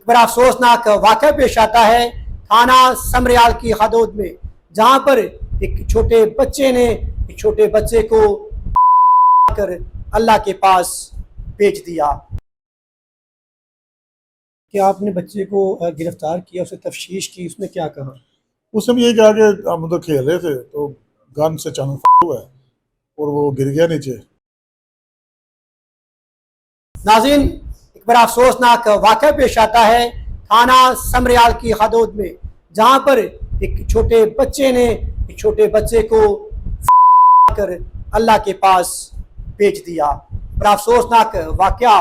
बड़ा अफसोसनाक वाक़या पेश आता है थाना समरियाल की हदूद में, जहाँ पर एक छोटे बच्चे ने एक छोटे बच्चे को कर अल्लाह के पास भेज दिया। क्या आपने बच्चे को गिरफ्तार किया, उसे तफ्तीश की, उसने क्या कहा? उसने भी ये कहा कि हम तो खेल रहे थे तो गन से अचानक हुआ है और वो गिर गया नीचे। नाज़रीन, एक बड़ा अफसोसनाक वाक़या पेश आता है थाना समरियाल की हदूद में, जहाँ पर एक छोटे बच्चे ने एक छोटे बच्चे को कर अल्लाह के पास भेज दिया। बड़ा अफसोसनाक वाक़या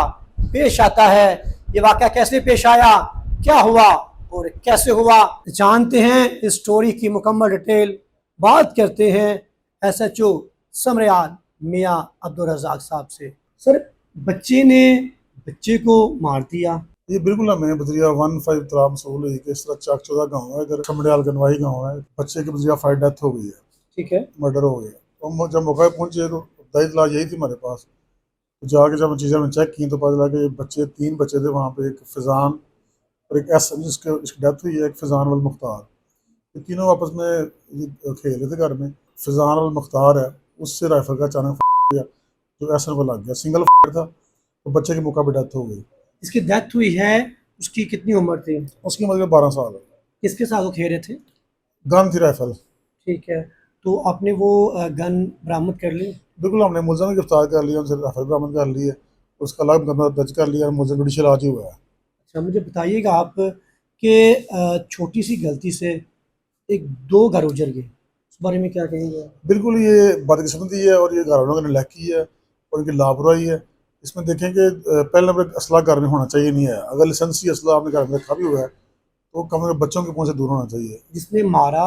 पेश आता है। ये वाक़या कैसे पेश आया, क्या हुआ और कैसे हुआ, जानते हैं इस स्टोरी की मुकम्मल डिटेल। बात करते हैं SHO समरियाल मियाँ अब्दुल रज़ाक साहब से। सर, बच्चे ने बच्चे को मार दिया। ये बिल्कुल हमें बदरिया 15 इतला मसूल हुई कि इस तरह चक 14 गाँव है, इधर समरियाल गनवाही गाँव है, बच्चे की बदरिया फाइट डेथ हो गई है। ठीक है, मर्डर हो गया। तो जब मौका पहुंचे तो इतला यही थी हमारे पास। तो जाके जब चीज़ें में चेक की तो पता लगा कि बच्चे 3 बच्चे थे वहाँ पे, एक फ़िज़ान और एक जिसकी डेथ हुई है, एक फ़िज़ान वल मुख्तार। ये तीनों आपस में खेल रहे थे घर में। फ़िज़ान वल मुख्तार है, उससे राइफल का अचानक गया जो एसन को लग गया। सिंगल फायर था तो बच्चे के मौका पर डेथ हो गई। इसकी डेथ हुई है, उसकी कितनी उम्र थी? उसकी उम्र 12 साल है। किसके साथ वो खेल रहे थे? गन थी, राइफल। ठीक है, तो आपने वो गन बरामद कर ली? बिल्कुल, हमने मुलज़िम को गिरफ्तार कर लिया, उनसे राइफल बरामद कर ली है, उसका अलग मुकदमा दर्ज कर लिया और मुलज़िम जुडिशल आज ही हुआ है। अच्छा, मुझे बताइएगा आप कि छोटी सी गलती से एक 2 घर उजड़ गए, उस बारे में क्या कहेंगे? बिल्कुल ये बदकिस्मती है और ये घर वालों की नलायकी है और इनकी लापरवाही है। इसमें देखें कि पहले नंबर असला घर में होना चाहिए नहीं है। अगर लाइसेंसी असला आपने घर में रखा भी हुआ है तो कम से कम बच्चों के मुँह से दूर होना चाहिए। जिसने मारा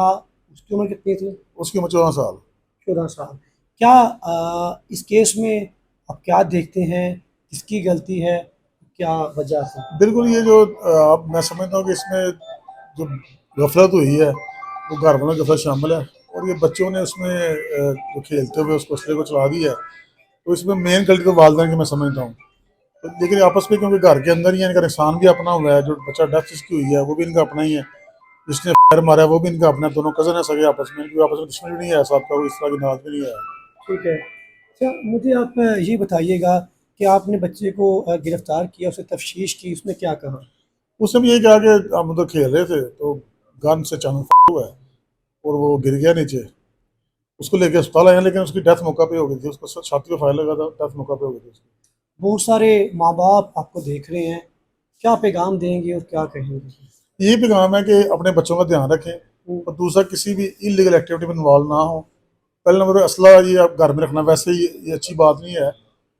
उसकी उम्र कितनी थी? उसकी उम्र 14 साल। 14 साल। क्या इस केस में आप क्या देखते हैं, किसकी गलती है, क्या वजह से? बिल्कुल ये जो अब मैं समझता हूँ कि इसमें जो गफलत हुई है वो घर वालों की गफलत शामिल है और ये बच्चों ने उसमें जो खेलते हुए उसको असले को चला दिया है, तो इसमें मेन गलती तो वालिदैन की मैं समझता हूँ। तो लेकिन आपस में क्योंकि घर के अंदर ही है, इनका नुकसान भी अपना हुआ है, जो बच्चा डेथ जिसकी हुई है वो भी इनका अपना ही है, जिसने फायर मारा है वो भी इनका अपना, दोनों कज़न है सगे आपस में, इनकी आपस में दुश्मनी भी नहीं है, साथ का वो इस तरह की नाज भी नहीं है। ठीक है। अच्छा, मुझे आप ये बताइएगा कि आपने बच्चे को गिरफ्तार किया, उसे तफ्तीश की, उसने क्या कहा? उसने भी ये कहा कि हम तो खेल रहे थे तो गन से अचानक हुआ है और वो गिर गया नीचे। उसको लेके अस्पताल आए लेकिन उसकी डेथ मौका पे हो गई थी, उसको छाती पे फायर लगा था, डेथ मौका पे हो गई थी उसकी। बहुत सारे माँ बाप आपको देख रहे हैं, क्या पैगाम देंगे और क्या कहेंगे? यही पैगाम है कि अपने बच्चों का ध्यान रखें और दूसरा किसी भी इलीगल एक्टिविटी में इन्वॉल्व ना हो। पहले नंबर असला ये आप घर में रखना वैसे ये अच्छी बात नहीं है।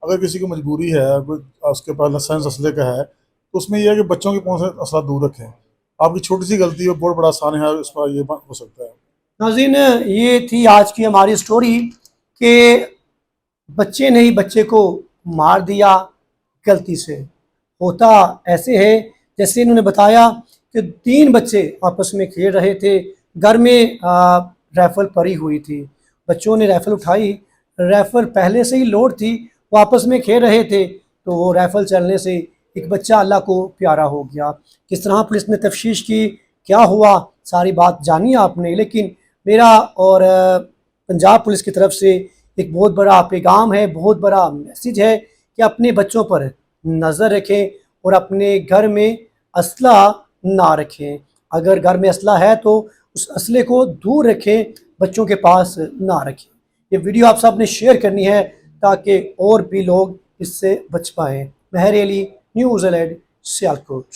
अगर किसी को मजबूरी है, कोई उसके पास लाइसेंस असले का है, तो उसमें यह है कि बच्चों के पाँव से असला दूर रखें। आपकी छोटी सी गलती है, बहुत बड़ा आसान है, इस पर ये हो सकता है। नाज़रीन, ये थी आज की हमारी स्टोरी कि बच्चे ने ही बच्चे को मार दिया गलती से। होता ऐसे है जैसे इन्होंने बताया कि 3 बच्चे आपस में खेल रहे थे, घर में राइफल पड़ी हुई थी, बच्चों ने राइफल उठाई, राइफल पहले से ही लोड थी, वो आपस में खेल रहे थे, तो वो राइफल चलने से एक बच्चा अल्लाह को प्यारा हो गया। किस तरह पुलिस ने तफ्तीश की, क्या हुआ, सारी बात जानी आपने। लेकिन मेरा और पंजाब पुलिस की तरफ से एक बहुत बड़ा पैगाम है, बहुत बड़ा मैसेज है कि अपने बच्चों पर नज़र रखें और अपने घर में असला ना रखें। अगर घर में असला है तो उस असले को दूर रखें, बच्चों के पास ना रखें। ये वीडियो आप सब ने शेयर करनी है ताकि और भी लोग इससे बच पाएँ। महर अली, न्यूज़ अलर्ट, सियालकोट।